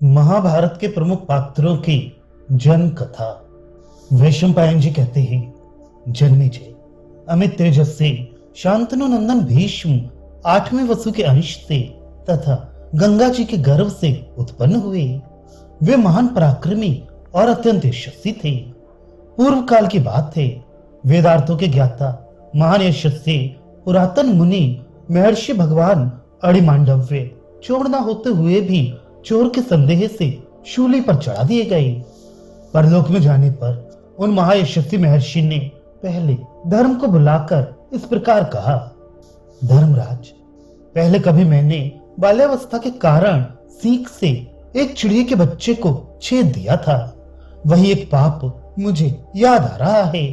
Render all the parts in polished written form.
महाभारत के प्रमुख पात्रों की जन्म कथा। वैशंपायन जी कहते हैं, जन्मेजय अमित तेजस्वी शांतनु नंदन भीष्म 8वें वसु के अंश से तथा गंगा जी के गर्भ से उत्पन्न हुए। वे महान पराक्रमी और अत्यंत यशस्वी थे। पूर्व काल की बात है। वेदार्थों के ज्ञाता महान यशस्वी पुरातन मुनि महर्षि भगवान अणिमांडव्य चोर न होते हुए भी चोर के संदेह से शूली पर चढ़ा दिए गए। परलोक में जाने पर उन महायशस्वी महर्षि ने पहले धर्म को बुलाकर इस प्रकार कहा, धर्मराज, पहले कभी मैंने बाल्यावस्था के कारण सीख से एक चिड़िया के बच्चे को छेद दिया था। वही एक पाप मुझे याद आ रहा है।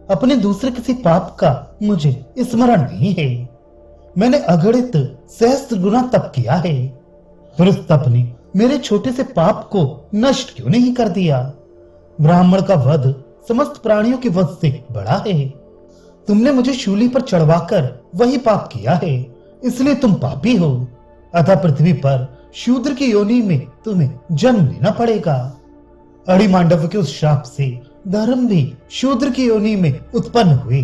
अपने दूसरे किसी पाप का मुझे स्मरण नहीं है। मैंने अगणित सहस्त्र गुना तप किया है, फिर उस तप ने मेरे छोटे से पाप को नष्ट क्यों नहीं कर दिया? ब्राह्मण का वध समस्त प्राणियों के वध से बड़ा है। तुमने मुझे शूली पर चढ़वाकर वही पाप किया है, इसलिए तुम पापी हो। अतः पृथ्वी पर शूद्र की योनि में तुम्हें जन्म लेना पड़ेगा। अणिमांडव के उस श्राप से धर्म भी शूद्र की योनि में उत्पन्न हुए।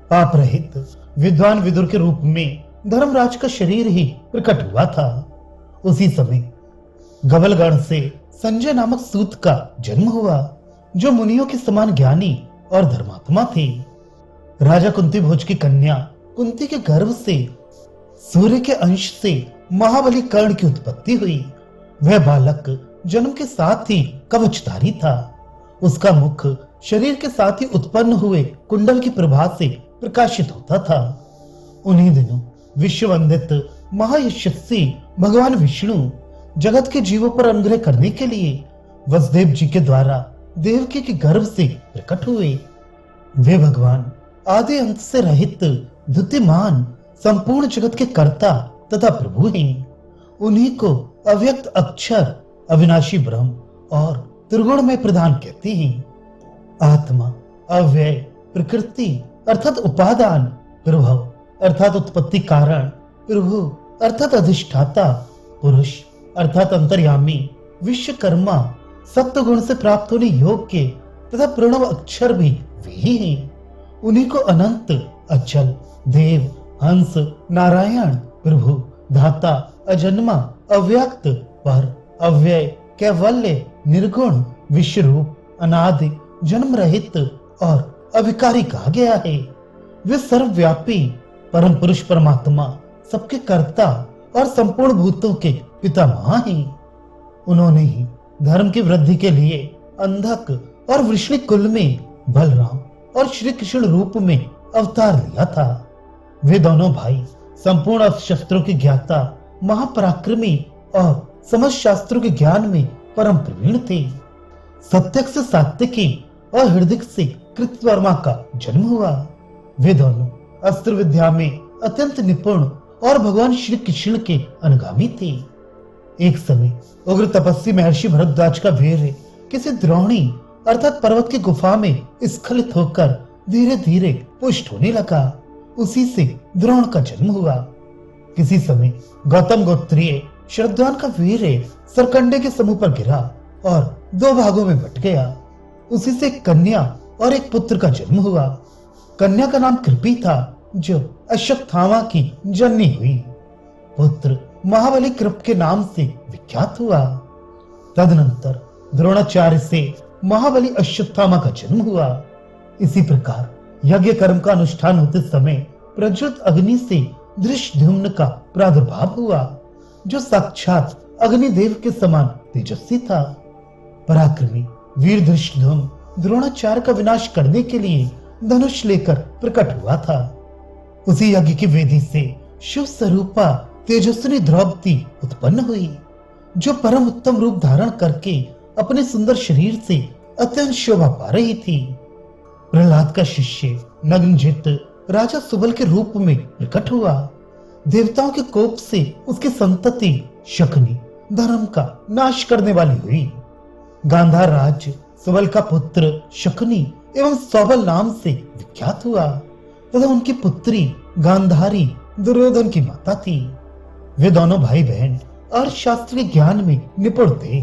पाप रहित विद्वान विदुर के रूप में धर्मराज का शरीर ही प्रकट हुआ था। उसी समय गवलगण से संजय नामक सूत का जन्म हुआ, जो मुनियों के समान ज्ञानी और धर्मात्मा थे। राजा कुंती भोज की कन्या कुंती के गर्भ से सूर्य के अंश से महाबली कर्ण की उत्पत्ति हुई। वह बालक जन्म के साथ ही कवचधारी था। उसका मुख शरीर के साथ ही उत्पन्न हुए कुंडल की प्रभा से प्रकाशित होता था। उन्हीं दिनों विश्ववंदित महायशस्वी भगवान विष्णु जगत के जीवों पर अनुग्रह करने के लिए वसुदेव जी के द्वारा देवकी के गर्भ से प्रकट हुए। वे भगवान आदि अंत से रहित द्युतिमान संपूर्ण जगत के कर्ता तथा प्रभु हैं। उन्हीं को अव्यक्त अक्षर, अविनाशी ब्रह्म और त्रिगुण में प्रधान कहते हैं। आत्मा, अव्यय, प्रकृति अर्थात उपादान, प्रभव अर्थात उत्पत्ति कारण, प्रभु अर्थात अधिष्ठाता, पुरुष अर्थात अंतर्यामी, विश्वकर्मा, सत्व गुण से प्राप्त होने योग्य तथा प्रणव अक्षर भी वे ही हैं। उन्हीं को अनंत, अचल, देव, हंस, नारायण, प्रभु, धाता, अजन्मा, अव्यक्त, पर, अव्यय, कैवल्य, निर्गुण, विश्वरूप, अनादि, जन्म रहित और अविकारी कहा गया है। वे सर्वव्यापी परम पुरुष परमात्मा, सबके कर्ता और संपूर्ण भूतों के पितामह हैं। उन्होंने ही धर्म की वृद्धि के लिए अंधक और वृषणिक कुल में बलराम और श्री कृष्ण रूप में अवतार लिया था। वे दोनों भाई संपूर्ण अस्त्र शस्त्रों के ज्ञाता, महापराक्रमी और समस्त शास्त्रों के ज्ञान में परम प्रवीण थे। सत्यक से सात्यकी और हृदय से कृतवर्मा का जन्म हुआ। वे दोनों अस्त्र विद्या में अत्यंत निपुण और भगवान श्री कृष्ण के अनुगामी थे। एक समय उग्र तपस्वी महर्षि भरद्वाज का वीर्य किसी द्रोणी अर्थात पर्वत की गुफा में स्खलित होकर धीरे धीरे पुष्ट होने लगा। उसी से द्रोण का जन्म हुआ। किसी समय गौतम गोत्रीय श्रद्धान का वीर्य सरकंडे के समूह पर गिरा और दो भागों में बट गया। उसी से एक कन्या और एक पुत्र का जन्म हुआ। कन्या का नाम कृपी था, जो अश्वत्थामा की जननी हुई। पुत्र महाबली कृप के नाम से विख्यात हुआ। तदनंतर द्रोणाचार्य से महाबली अश्वत्थामा का जन्म हुआ। इसी प्रकार यज्ञ कर्म का अनुष्ठान होते समय प्रज्वलित अग्नि से धृष्टद्युम्न का प्रादुर्भाव हुआ, जो साक्षात अग्निदेव के समान तेजस्वी था। पराक्रमी वीर धृष्टद्युम्न द्रोणाचार्य का विनाश करने के लिए धनुष लेकर प्रकट हुआ था। उसी यज्ञ की वेदी से शिव स्वरूपा तेजस्विनी द्रौपदी उत्पन्न हुई, जो परम उत्तम रूप धारण करके अपने सुंदर शरीर से अत्यंत शोभा पा रही थी। प्रहलाद का शिष्य नग्नजित राजा सुबल के रूप में प्रकट हुआ। देवताओं के कोप से उसकी संतति शकुनी धर्म का नाश करने वाली हुई। गांधार राज्य सुबल का पुत्र शकुनी एवं सौबल नाम से विख्यात हुआ तथा उनकी पुत्री गांधारी दुर्योधन की माता थी। वे दोनों भाई बहन अर्थशास्त्रीय ज्ञान में निपुण थे।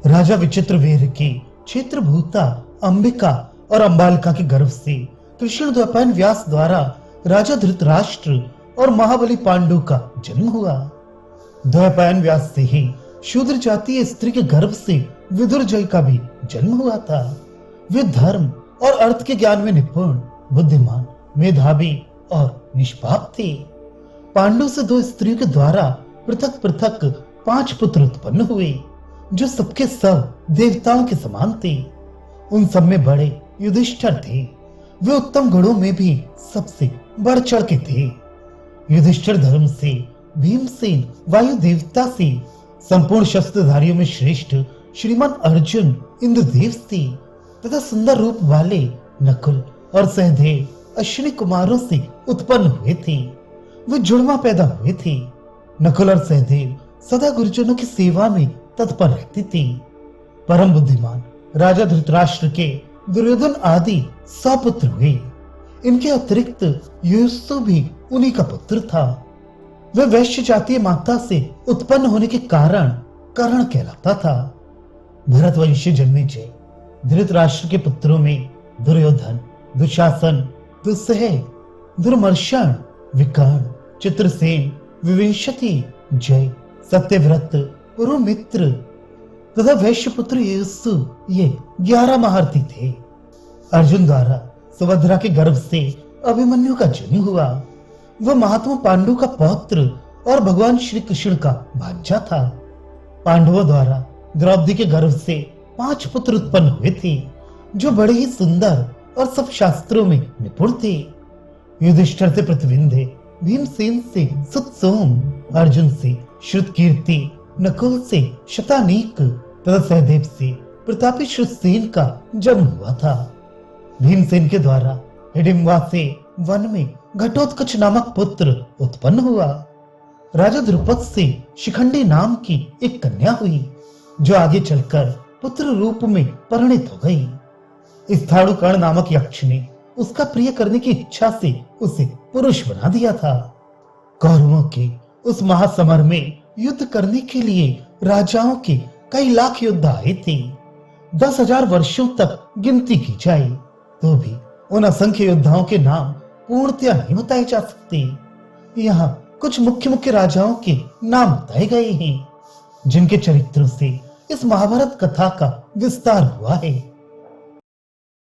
राजा विचित्रवीर्य की क्षेत्रभूता अंबिका और अंबालिका के गर्भ से कृष्णद्वैपायन व्यास द्वारा राजा धृतराष्ट्र और महाबली पांडु का जन्म हुआ। द्वैपायन व्यास से ही शूद्र जातीय स्त्री के गर्भ से विदुर जय का भी जन्म हुआ था। वे धर्म और अर्थ के ज्ञान में निपुण, बुद्धिमान, मेधावी और निष्पाप थे। पांडु से 2 स्त्रियों के द्वारा पृथक पृथक 5 पुत्र उत्पन्न हुए, जो सबके सब देवताओं के समान थे। उन सब में बड़े युधिष्ठिर थे। वे उत्तम गुणों में भी सबसे बढ़ चढ़ के थे। युधिष्ठिर धर्म से, भीमसेन वायु देवता से, संपूर्ण शस्त्रधारियों में श्रेष्ठ श्रीमान अर्जुन इंद्रदेव से तथा सुंदर रूप वाले नकुल और सहदेव अश्विनी कुमारों से उत्पन्न हुए थे। वे जुड़वा पैदा हुए थे। नकुल और सहदेव सदा गुरुजनों की सेवा में तत्पर रहते थे। परम बुद्धिमान राजा धृतराष्ट्र के दुर्योधन आदि 100 पुत्र हुए। इनके अतिरिक्त युयुत्सु भी उन्हीं का पुत्र था। वह वैश्य जातीय माता से उत्पन्न होने के कारण कर्ण कहलाता था। भरतवंशी जन्मेजय धृतराष्ट्र के पुत्रों में दुर्योधन, दुशासन, दुस्सह, दुर्मर्शन, विकर्ण, चित्रसेन, विविंशति, जय, सत्यव्रत, पुरुमित्र तथा वैश्य पुत्र युयुत्सु ये 11 महारथी थे। अर्जुन द्वारा सुभद्रा के गर्भ से अभिमन्यु का जन्म हुआ। वह महात्मा पांडु का पौत्र और भगवान श्री कृष्ण का भांजा था। पांडवों द्वारा द्रौपदी के गर्भ से 5 पुत्र उत्पन्न हुए थे, जो बड़े ही सुंदर और सब शास्त्रों में निपुण थे। युधिष्ठिर से प्रतिविंध्य, भीमसेन से सुतसोम, अर्जुन से श्रुतकीर्ति, नकुल से शतानीक तथा सहदेव से प्रतापी श्रुतसेन का जन्म हुआ था। भीमसेन के द्वारा हिडिंबा से वन में घटोत्कच नामक पुत्र उत्पन्न हुआ। राजा द्रुपद से शिखंडी नाम की एक कन्या हुई, जो आगे चलकर पुत्र रूप में परिणित हो गई। स्थाणुकर्ण नामक यक्ष ने उसका प्रिय करने की इच्छा से उसे पुरुष बना दिया था। कौरवों के उस महासमर में युद्ध करने के लिए राजाओं के कई लाख योद्धा आए थे। 10,000 वर्षों तक गिनती की जाए तो भी उन असंख्य योद्धाओं के नाम पूर्णतया नहीं बताए जा सकते। यहाँ कुछ मुख्य मुख्य राजाओं के नाम बताए गए हैं, जिनके चरित्रों से इस महाभारत कथा का विस्तार हुआ है।